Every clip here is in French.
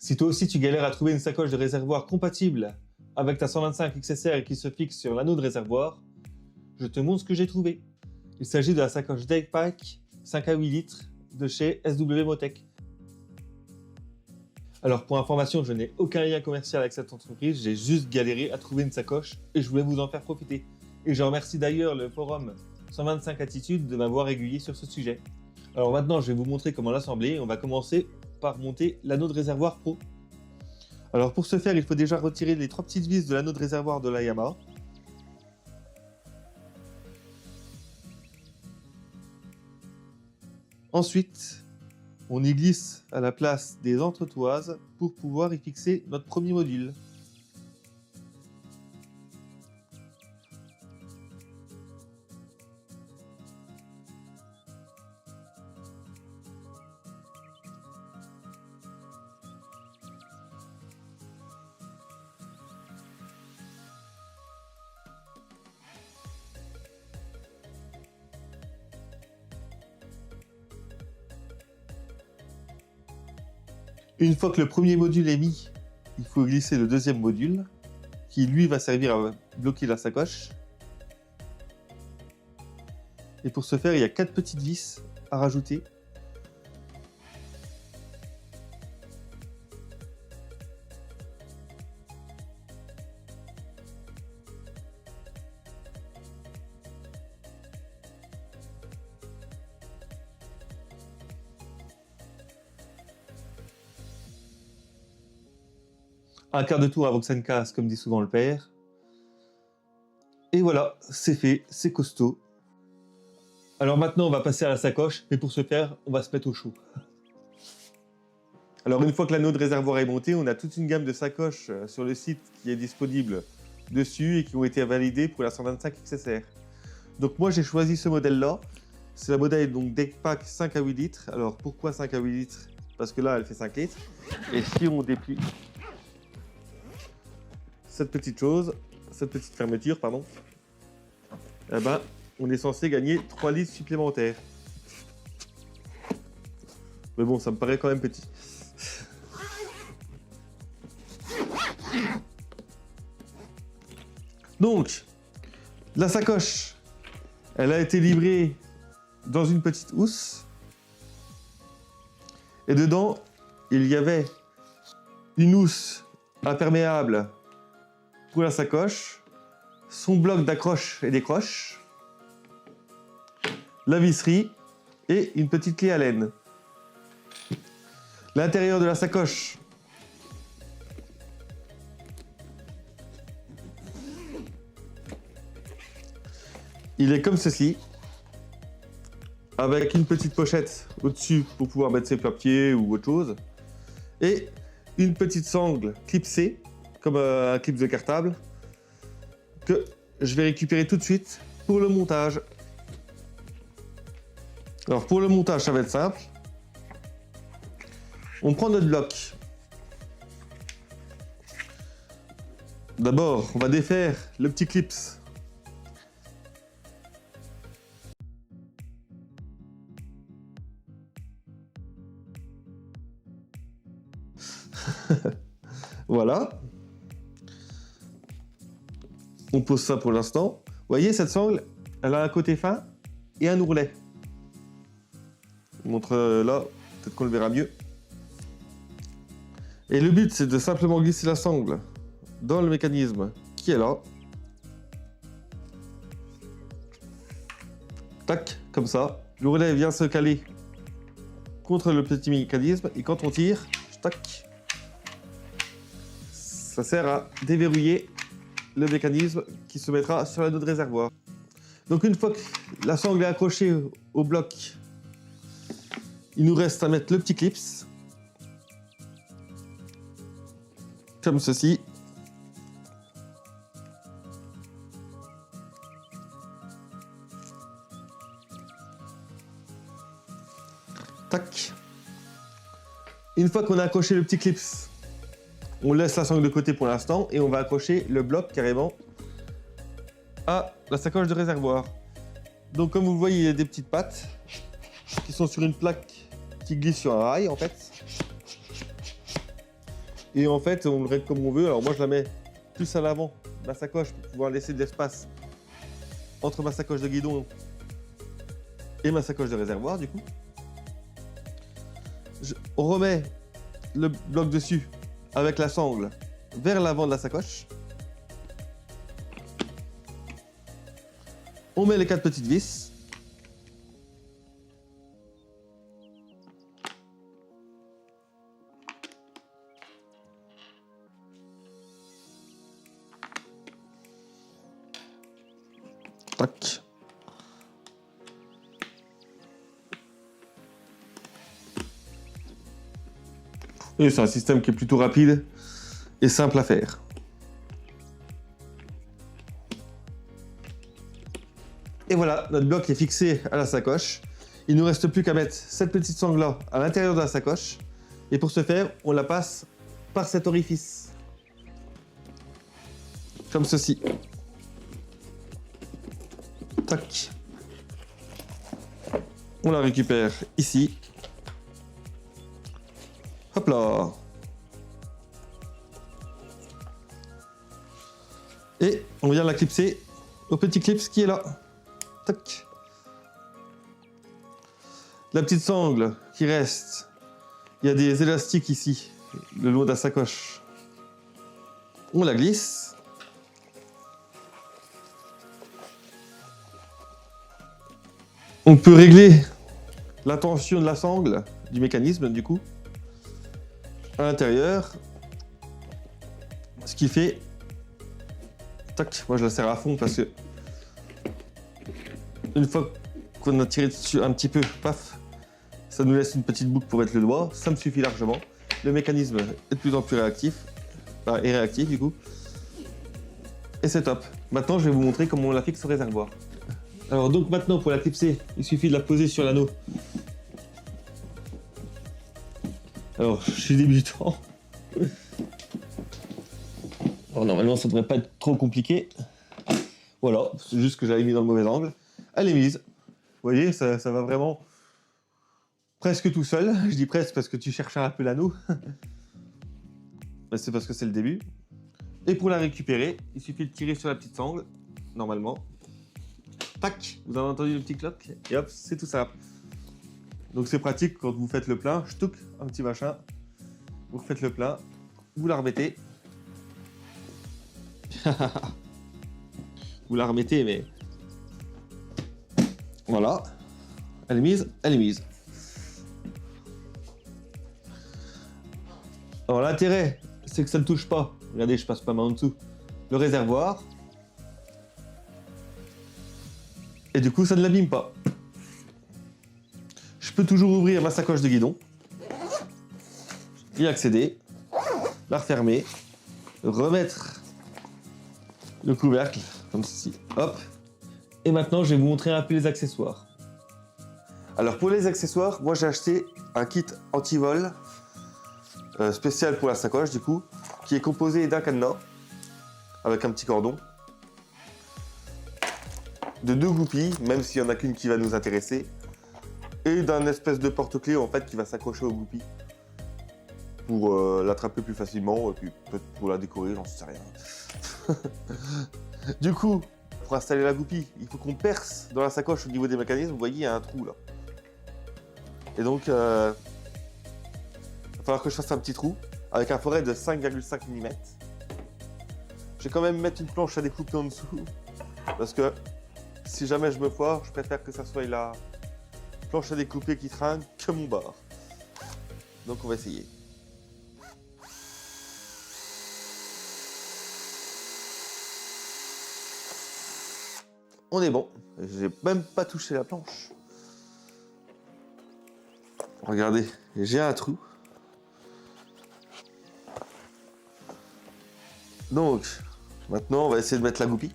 Si toi aussi tu galères à trouver une sacoche de réservoir compatible avec ta 125 XSR et qui se fixe sur l'anneau de réservoir, je te montre ce que j'ai trouvé. Il s'agit de la sacoche Deckpack 5 à 8 litres de chez SW Motech. Alors pour information, je n'ai aucun lien commercial avec cette entreprise, j'ai juste galéré à trouver une sacoche et je voulais vous en faire profiter. Et je remercie d'ailleurs le forum 125 Attitudes de m'avoir aiguillé sur ce sujet. Alors maintenant, je vais vous montrer comment l'assembler. On va commencer par monter l'anneau de réservoir pro. Alors pour ce faire, il faut déjà retirer les 3 petites vis de l'anneau de réservoir de la Yamaha. Ensuite, on y glisse à la place des entretoises pour pouvoir y fixer notre premier module. Une fois que le premier module est mis, il faut glisser le deuxième module, qui lui va servir à bloquer la sacoche. Et pour ce faire, il y a 4 petites vis à rajouter. Un quart de tour avant que ça ne casse, comme dit souvent le père. Et voilà, c'est fait, c'est costaud. Alors maintenant, on va passer à la sacoche, mais pour ce faire, on va se mettre au chaud. Alors une fois que l'anneau de réservoir est monté, on a toute une gamme de sacoches sur le site qui est disponible dessus et qui ont été validées pour la 125 XSR. Donc moi j'ai choisi ce modèle-là. C'est la modèle donc Deckpack 5 à 8 litres. Alors pourquoi 5 à 8 litres? Parce que là elle fait 5 litres. Et si on déplie cette petite fermeture, pardon, eh ben, on est censé gagner 3 litres supplémentaires. Mais bon, ça me paraît quand même petit. Donc, la sacoche, elle a été livrée dans une petite housse. Et dedans, il y avait une housse imperméable pour la sacoche, son bloc d'accroche et décroche, la visserie et une petite clé Allen. L'intérieur de la sacoche, il est comme ceci, avec une petite pochette au-dessus pour pouvoir mettre ses papiers ou autre chose, et une petite sangle clipsée, comme un clip de cartable, que je vais récupérer tout de suite pour le montage. Alors pour le montage, ça va être simple. On prend notre bloc. D'abord, on va défaire le petit clips. Voilà. On pose ça pour l'instant. Vous voyez, cette sangle, elle a un côté fin et un ourlet. Je vous montre là, peut-être qu'on le verra mieux. Et le but, c'est de simplement glisser la sangle dans le mécanisme qui est là. Tac, comme ça. L'ourlet vient se caler contre le petit mécanisme et quand on tire, tac, ça sert à déverrouiller le mécanisme qui se mettra sur l'anneau de réservoir. Donc une fois que la sangle est accrochée au bloc, il nous reste à mettre le petit clips, comme ceci. Tac. Une fois qu'on a accroché le petit clips, on laisse la sangle de côté pour l'instant et on va accrocher le bloc carrément à la sacoche de réservoir. Donc comme vous le voyez, il y a des petites pattes qui sont sur une plaque qui glisse sur un rail en fait. Et en fait, on le règle comme on veut. Alors moi, je la mets plus à l'avant de ma sacoche pour pouvoir laisser de l'espace entre ma sacoche de guidon et ma sacoche de réservoir, du coup. On remet le bloc dessus avec la sangle vers l'avant de la sacoche. On met les 4 petites vis. Tac. Et c'est un système qui est plutôt rapide et simple à faire. Et voilà, notre bloc est fixé à la sacoche. Il ne nous reste plus qu'à mettre cette petite sangle-là à l'intérieur de la sacoche. Et pour ce faire, on la passe par cet orifice. Comme ceci. Tac. On la récupère ici. Hop là. Et on vient la clipser au petit clip qui est là. Tac. La petite sangle qui reste, il y a des élastiques ici, le long de la sacoche. On la glisse. On peut régler la tension de la sangle, du mécanisme du coup, à l'intérieur. Ce qui fait... Tac, moi je la serre à fond parce que une fois qu'on a tiré dessus un petit peu, paf, ça nous laisse une petite boucle pour mettre le doigt. Ça me suffit largement. Le mécanisme est de plus en plus réactif. Enfin, est réactif du coup. Et c'est top. Maintenant, je vais vous montrer comment on la fixe au réservoir. Alors donc maintenant, pour la clipser, il suffit de la poser sur l'anneau. Alors, je suis débutant. Alors, normalement, ça devrait pas être trop compliqué. Voilà, c'est juste que j'avais mis dans le mauvais angle. Elle est mise. Vous voyez, ça va vraiment presque tout seul. Je dis presque parce que tu cherches un peu l'anneau. C'est parce que c'est le début. Et pour la récupérer, il suffit de tirer sur la petite sangle, normalement. Tac, vous avez entendu le petit cloc, et hop, c'est tout simple. Donc c'est pratique quand vous faites le plein, ch'touc, un petit machin. Vous refaites le plein, vous la remettez. Vous la remettez, mais... Voilà. Elle est mise, elle est mise. Alors l'intérêt, c'est que ça ne touche pas. Regardez, je passe pas ma main en dessous. Le réservoir. Et du coup, ça ne l'abîme pas. Je peux toujours ouvrir ma sacoche de guidon. Y accéder. La refermer. Remettre le couvercle, comme ceci. Hop. Et maintenant, je vais vous montrer un peu les accessoires. Alors pour les accessoires, moi j'ai acheté un kit anti-vol spécial pour la sacoche du coup, qui est composé d'un cadenas avec un petit cordon, de 2 goupilles, même s'il n'y en a qu'une qui va nous intéresser, et d'un espèce de porte-clés en fait qui va s'accrocher aux goupilles pour l'attraper plus facilement et puis peut-être pour la décorer, j'en sais rien. Du coup, pour installer la goupille, il faut qu'on perce dans la sacoche au niveau des mécanismes. Vous voyez, il y a un trou là. Et donc, il va falloir que je fasse un petit trou avec un forêt de 5,5 mm. Je vais quand même mettre une planche à découper en dessous parce que si jamais je me foire, je préfère que ça soit la planche à découper qui trinque que mon bar. Donc on va essayer. On est bon, j'ai même pas touché la planche. Regardez, j'ai un trou. Donc, maintenant on va essayer de mettre la goupille.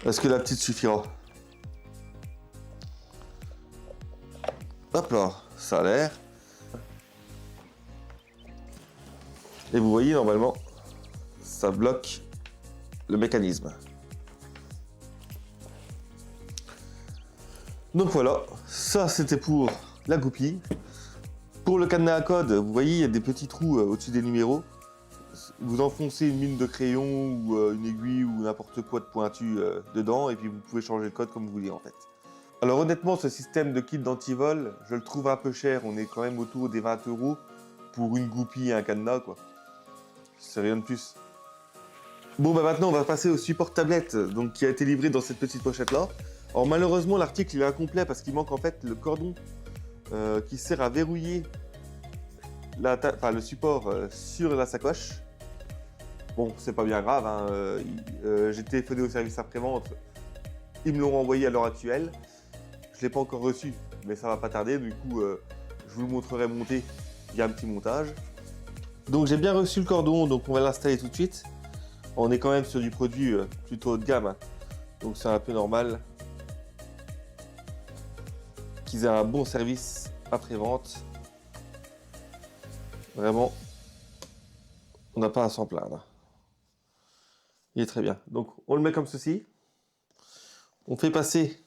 Est-ce que la petite suffira? Hop là, ça a l'air. Et vous voyez, normalement, ça bloque le mécanisme. Donc voilà, ça c'était pour la goupille. Pour le cadenas à code, vous voyez, il y a des petits trous au-dessus des numéros. Vous enfoncez une mine de crayon ou une aiguille ou n'importe quoi de pointu dedans et puis vous pouvez changer le code comme vous voulez en fait. Alors honnêtement, ce système de kit d'antivol, je le trouve un peu cher. On est quand même autour des 20 € pour une goupille et un cadenas quoi. C'est rien de plus. Bon bah maintenant on va passer au support tablette donc, qui a été livré dans cette petite pochette là. Alors malheureusement l'article il est incomplet parce qu'il manque en fait le cordon qui sert à verrouiller le support sur la sacoche. Bon, c'est pas bien grave, hein. J'ai téléphoné au service après-vente, ils me l'ont renvoyé à l'heure actuelle. Je l'ai pas encore reçu, mais ça va pas tarder, du coup je vous le montrerai monté via un petit montage. Donc j'ai bien reçu le cordon, donc on va l'installer tout de suite. On est quand même sur du produit plutôt haut de gamme, hein. Donc c'est un peu normal qu'ils aient un bon service après-vente. Vraiment, on n'a pas à s'en plaindre. Il est très bien. Donc on le met comme ceci. On fait passer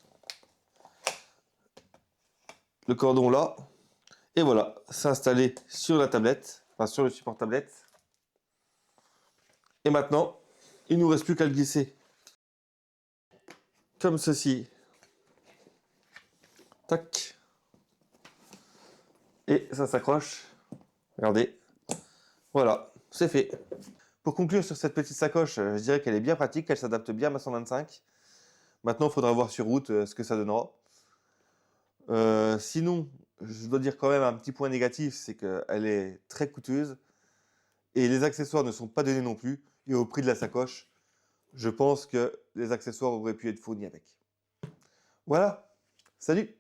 le cordon là. Et voilà, c'est installé sur la tablette, enfin sur le support tablette. Et maintenant, il ne nous reste plus qu'à le glisser comme ceci. Tac. Et ça s'accroche. Regardez. Voilà, c'est fait. Pour conclure sur cette petite sacoche, je dirais qu'elle est bien pratique, qu'elle s'adapte bien à ma 125. Maintenant, il faudra voir sur route ce que ça donnera. Sinon, je dois dire quand même un petit point négatif, c'est qu'elle est très coûteuse et les accessoires ne sont pas donnés non plus. Et au prix de la sacoche, je pense que les accessoires auraient pu être fournis avec. Voilà, salut!